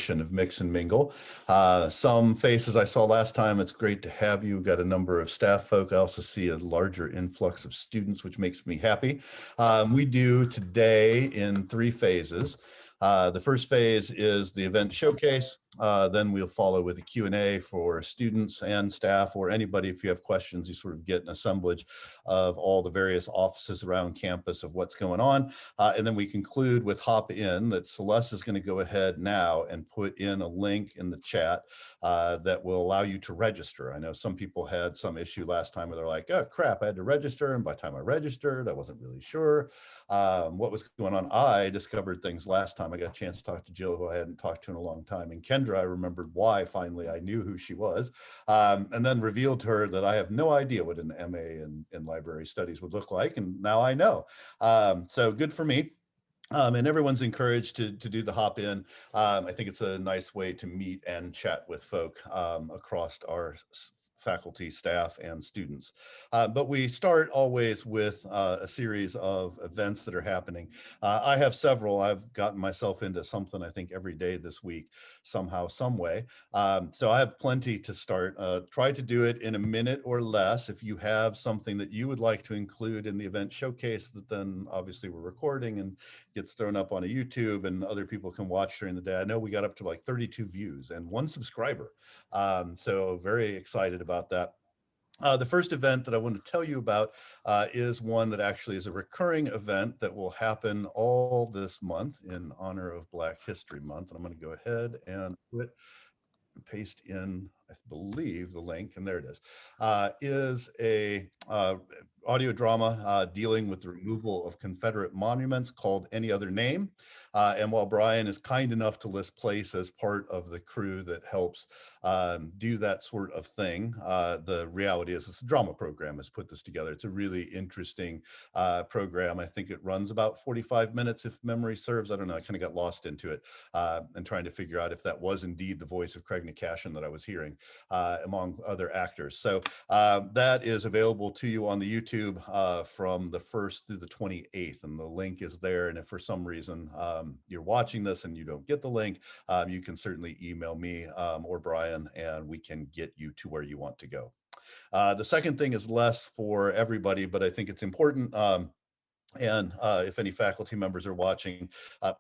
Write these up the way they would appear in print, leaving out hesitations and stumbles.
edition of Mix and Mingle. Some faces I saw last time. It's great to have you. Got a number of staff folk. I also see a larger influx of students, which makes me happy. We do today in 3 phases. The first phase is the event showcase. Then we'll follow with a Q&A for students and staff, or anybody. If you have questions, you sort of get an assemblage of all the various offices around campus of what's going on. And then we conclude with Hop In, that Celeste is going to go ahead now and put in a link in the chat that will allow you to register. I know some people had some issue last time where they're like, oh crap, I had to register. And by the time I registered, I wasn't really sure what was going on. I discovered things last time. I got a chance to talk to Jill, who I hadn't talked to in a long time. And Kendra, I remembered why finally I knew who she was, and then revealed to her that I have no idea what an MA in library studies would look like. And now I know. So good for me. And everyone's encouraged to do the Hop In. I think it's a nice way to meet and chat with folk across our faculty, staff, and students. But we start always with a series of events that are happening. I have several. I've gotten myself into something, I think, every day this week, somehow, some way. So I have plenty to start. Try to do it in a minute or less. If you have something that you would like to include in the event showcase that then obviously we're recording and gets thrown up on a YouTube and other people can watch during the day. I know we got up to like 32 views and 1 subscriber. So very excited about that. The first event that I want to tell you about is one that actually is a recurring event that will happen all this month in honor of Black History Month. And I'm going to go ahead and paste in, I believe, the link, and there it is a audio drama dealing with the removal of Confederate monuments called Any Other Name. And while Brian is kind enough to list Place as part of the crew that helps do that sort of thing, the reality is it's a drama program has put this together. It's a really interesting program. I think it runs about 45 minutes if memory serves. I don't know, I kind of got lost into it and trying to figure out if that was indeed the voice of Craig Nicashian that I was hearing among other actors. So that is available to you on the YouTube from the 1st through the 28th, and the link is there. And if for some reason you're watching this and you don't get the link, you can certainly email me or Brian, and we can get you to where you want to go. The second thing is less for everybody, but I think it's important. And if any faculty members are watching,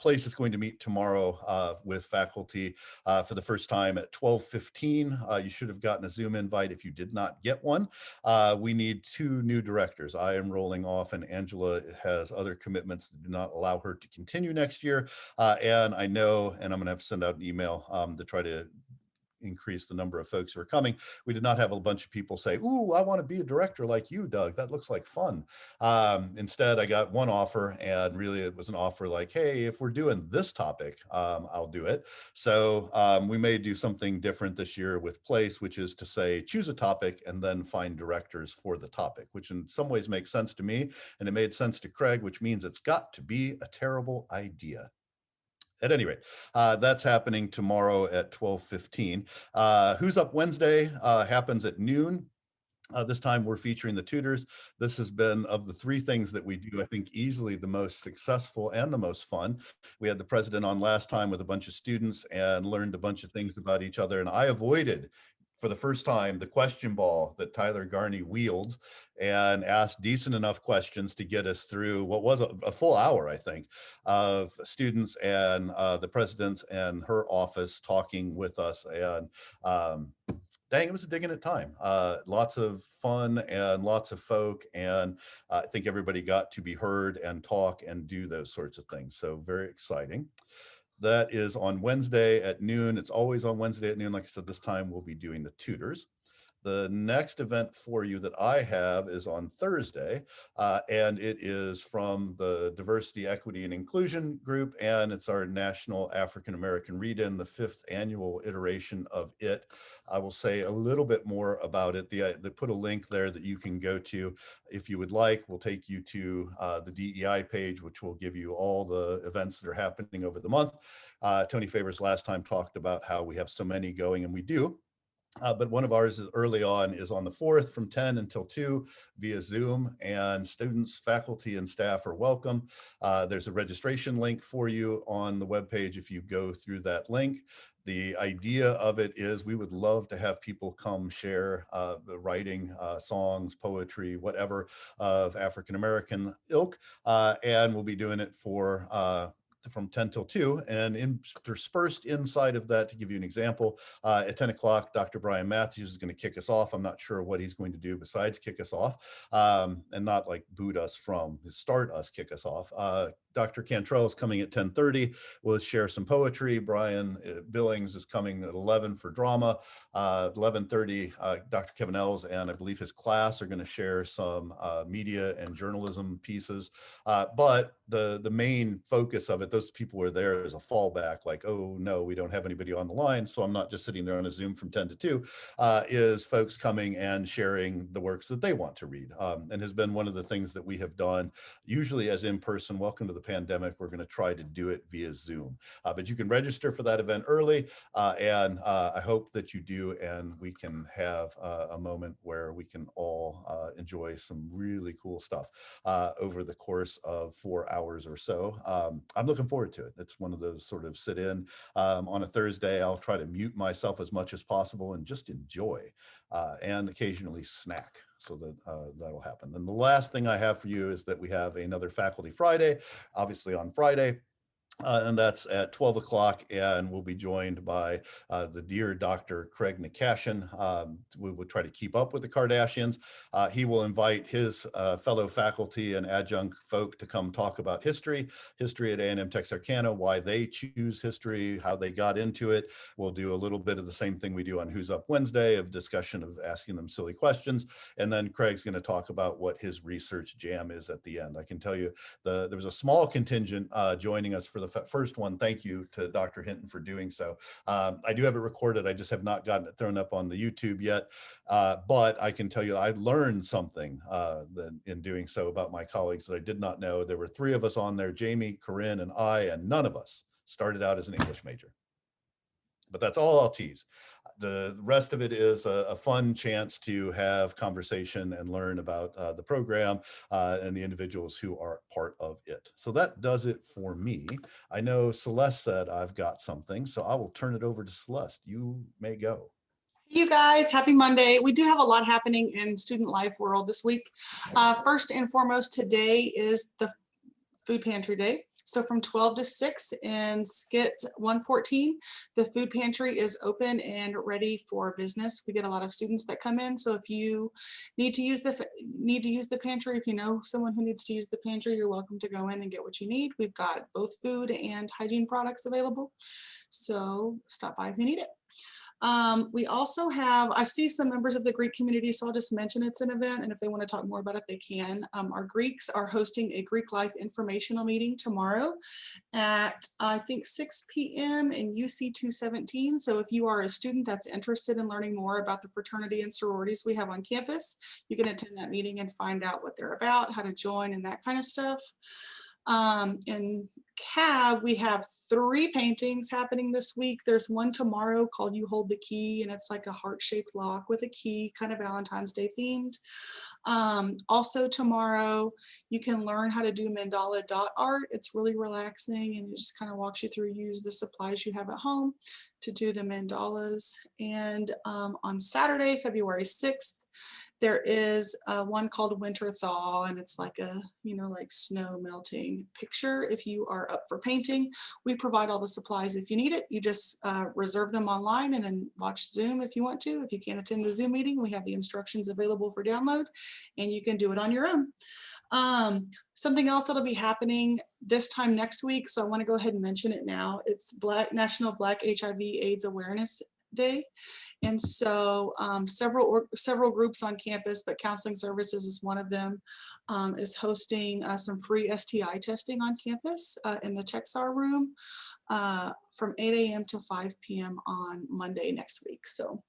Place is going to meet tomorrow with faculty for the first time at 12:15. You should have gotten a Zoom invite if you did not get one. We need 2 new directors. I am rolling off, and Angela has other commitments that do not allow her to continue next year. And I know, and I'm going to have to send out an email to try to increase the number of folks who are coming. We did not have a bunch of people say, ooh, I want to be a director like you, Doug. That looks like fun. Instead, I got one offer, and really it was an offer like, hey, if we're doing this topic, I'll do it. So we may do something different this year with Place, which is to say, choose a topic and then find directors for the topic, which in some ways makes sense to me. And it made sense to Craig, which means it's got to be a terrible idea. At any rate, that's happening tomorrow at 12:15. Who's Up Wednesday happens at noon. This time we're featuring the tutors. This has been, of the 3 things that we do, I think easily the most successful and the most fun. We had the president on last time with a bunch of students and learned a bunch of things about each other. And I avoided, for the first time, the question ball that Tyler Garney wields, and asked decent enough questions to get us through what was a full hour, I think, of students and the president and her office talking with us. And dang, it was a digging at time. Lots of fun and lots of folk. And I think everybody got to be heard and talk and do those sorts of things. So very exciting. That is on Wednesday at noon. It's always on Wednesday at noon. Like I said, this time we'll be doing the tutors. The next event for you that I have is on Thursday, and it is from the Diversity, Equity, and Inclusion group, and it's our National African American Read-In, the 5th annual iteration of it. I will say a little bit more about it. They put a link there that you can go to if you would like. We'll take you to the DEI page, which will give you all the events that are happening over the month. Tony Favors last time talked about how we have so many going, and we do. But one of ours is early on is on the 4th from 10 until 2 via Zoom, and students, faculty, and staff are welcome. There's a registration link for you on the webpage if you go through that link. The idea of it is we would love to have people come share the writing, songs, poetry, whatever of African-American ilk, and we'll be doing it for from 10 till 2, and interspersed inside of that, to give you an example, at 10 o'clock, Dr. Brian Matthews is going to kick us off. I'm not sure what he's going to do besides kick us off, and not like boot us from, start us, kick us off. Dr. Cantrell is coming at 10:30. We'll share some poetry. Brian Billings is coming at 11 for drama. 11:30, Dr. Kevin Ells and I believe his class are going to share some media and journalism pieces. But the main focus of it, those people were there as a fallback, like, oh no, we don't have anybody on the line, so I'm not just sitting there on a Zoom from 10 to 2, is folks coming and sharing the works that they want to read, and has been one of the things that we have done, usually as in-person. Welcome to the pandemic. We're going to try to do it via Zoom, but you can register for that event early, and I hope that you do, and we can have a moment where we can all enjoy some really cool stuff over the course of 4 hours or so. I'm looking forward to it. It's one of those sort of sit in on a Thursday. I'll try to mute myself as much as possible and just enjoy and occasionally snack. So that that'll happen. Then the last thing I have for you is that we have another Faculty Friday, obviously on Friday. And that's at 12 o'clock, and we'll be joined by the dear Dr. Craig Nakashian. We will try to keep up with the Kardashians. He will invite his fellow faculty and adjunct folk to come talk about history at A&M Texarkana, why they choose history, how they got into it. We'll do a little bit of the same thing we do on Who's Up Wednesday, of discussion of asking them silly questions. And then Craig's going to talk about what his research jam is at the end. I can tell you there was a small contingent joining us for the first one. Thank you to Dr. Hinton for doing so. I do have it recorded. I just have not gotten it thrown up on the YouTube yet. But I can tell you I learned something in doing so about my colleagues that I did not know. There were 3 of us on there, Jamie, Corinne, and I, and none of us started out as an English major. But that's all I'll tease. The rest of it is a fun chance to have conversation and learn about the program and the individuals who are part of it. So that does it for me. I know Celeste said I've got something, so I will turn it over to Celeste. You may go. You guys, happy Monday. We do have a lot happening in student life world this week. First and foremost, today is the Food Pantry Day. So from 12 to 6 in Skit 114, the food pantry is open and ready for business. We get a lot of students that come in. So if you need to use the pantry, if you know someone who needs to use the pantry, you're welcome to go in and get what you need. We've got both food and hygiene products available. So stop by if you need it. We also have, I see some members of the Greek community, so I'll just mention it's an event, and if they want to talk more about it, they can. Our Greeks are hosting a Greek life informational meeting tomorrow at, I think, 6 p.m. in UC 217. So if you are a student that's interested in learning more about the fraternity and sororities we have on campus, you can attend that meeting and find out what they're about, how to join, and that kind of stuff. In CAB, we have 3 paintings happening this week. There's one tomorrow called You Hold the Key, and it's like a heart-shaped lock with a key, kind of Valentine's Day themed. Also tomorrow, you can learn how to do mandala dot art. It's really relaxing, and it just kind of walks you through, use the supplies you have at home to do the mandalas. And on Saturday, February 6th, there is one called Winter Thaw, and it's like a, like snow melting picture. If you are up for painting, we provide all the supplies if you need it. You just reserve them online and then watch Zoom if you want to. If you can't attend the Zoom meeting, we have the instructions available for download, and you can do it on your own. Something else that'll be happening this time next week, so I want to go ahead and mention it now. It's National Black HIV/AIDS Awareness Day. And so several groups on campus, but Counseling Services is one of them, is hosting some free STI testing on campus in the Texar room from 8 a.m. to 5 p.m. on Monday next week. So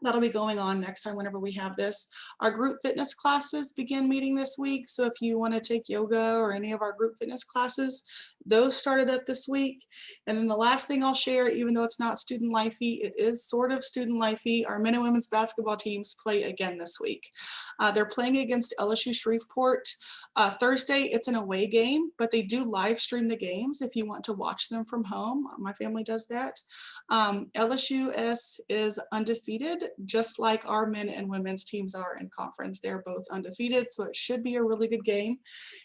that'll be going on next time whenever we have this. Our group fitness classes begin meeting this week. So if you want to take yoga or any of our group fitness classes, Those started up this week. And then the last thing I'll share, even though it's not student lifey, it is sort of student lifey. Our men and women's basketball teams play again this week. They're playing against LSU Shreveport. Thursday, it's an away game, but they do live stream the games if you want to watch them from home. My family does that. LSUS is undefeated, just like our men and women's teams are in conference. They're both undefeated, so it should be a really good game.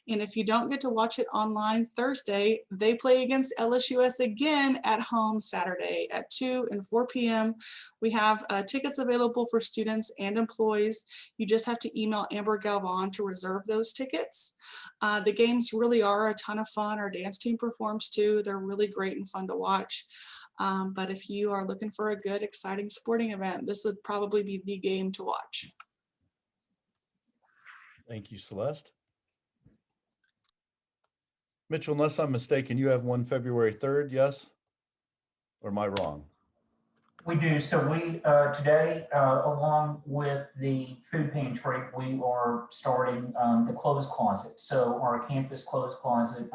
And if you don't get to watch it online Thursday, they play against LSUS again at home Saturday at 2 and 4 p.m. We have tickets available for students and employees. You just have to email Amber Galvan to reserve those tickets. The games really are a ton of fun. Our dance team performs too. They're really great and fun to watch. But if you are looking for a good, exciting sporting event, this would probably be the game to watch. Thank you, Celeste. Mitchell, unless I'm mistaken, you have one February 3rd, yes? Or am I wrong? We do. So we today, along with the food pantry, we are starting the clothes closet. So our campus clothes closet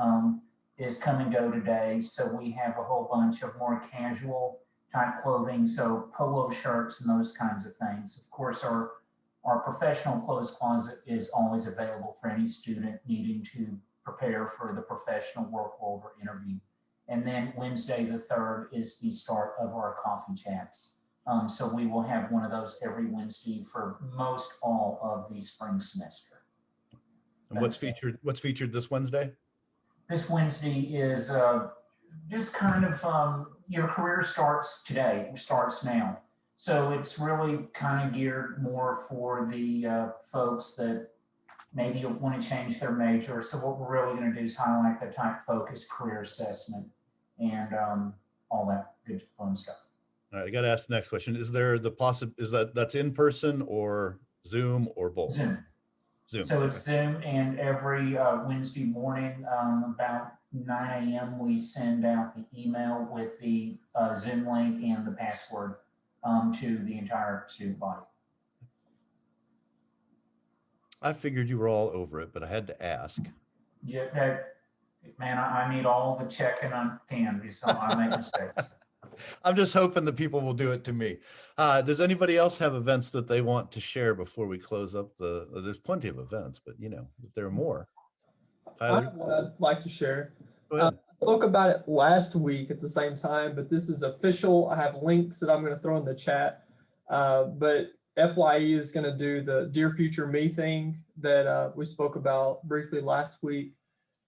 is come and go today. So we have a whole bunch of more casual type clothing, so polo shirts and those kinds of things. Of course, our professional clothes closet is always available for any student needing to prepare for the professional work or interview. And then Wednesday the 3rd is the start of our coffee chats. So we will have one of those every Wednesday for most all of the spring semester. And what's featured this Wednesday? This Wednesday is just kind of your career starts today, starts now. So it's really kind of geared more for the folks that maybe want to change their major. So what we're really going to do is highlight the type focused career assessment and all that good fun stuff. All right, I got to ask the next question. Is there the that's in person or Zoom or both? Zoom. Zoom. So it's Zoom, and every Wednesday morning about 9 a.m. we send out the email with the Zoom link and the password to the entire student body. I figured you were all over it, but I had to ask. Yeah, man, I need all the checking I can, so I make mistakes. I'm just hoping the people will do it to me. Does anybody else have events that they want to share before we close up there's plenty of events, but you know, if there are more. Tyler? I'd like to share. Go ahead. I spoke about it last week at the same time, but this is official. I have links that I'm going to throw in the chat. But FYE is going to do the Dear Future Me thing that we spoke about briefly last week.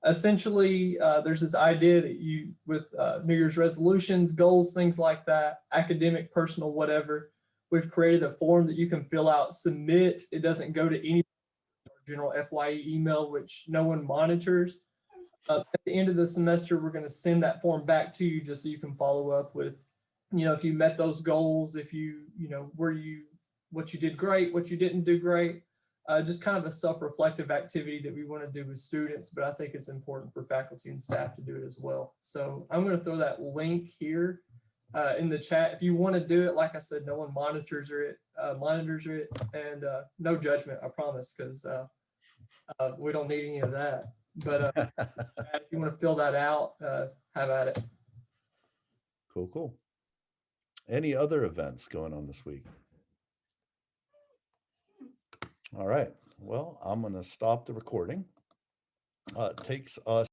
Essentially, there's this idea that you, with New Year's resolutions, goals, things like that, academic, personal, whatever, we've created a form that you can fill out, submit. It doesn't go to any general FYE email, which no one monitors. At the end of the semester, we're going to send that form back to you just so you can follow up with, you know, if you met those goals, if you know, what you did great, what you didn't do great. Just kind of a self-reflective activity that we want to do with students, but I think it's important for faculty and staff to do it as well. So I'm going to throw that link here in the chat. If you want to do it, like I said, no one monitors it, and no judgment, I promise, because we don't need any of that. But if you want to fill that out, have at it. Cool. Any other events going on this week? All right. Well, I'm going to stop the recording. It takes us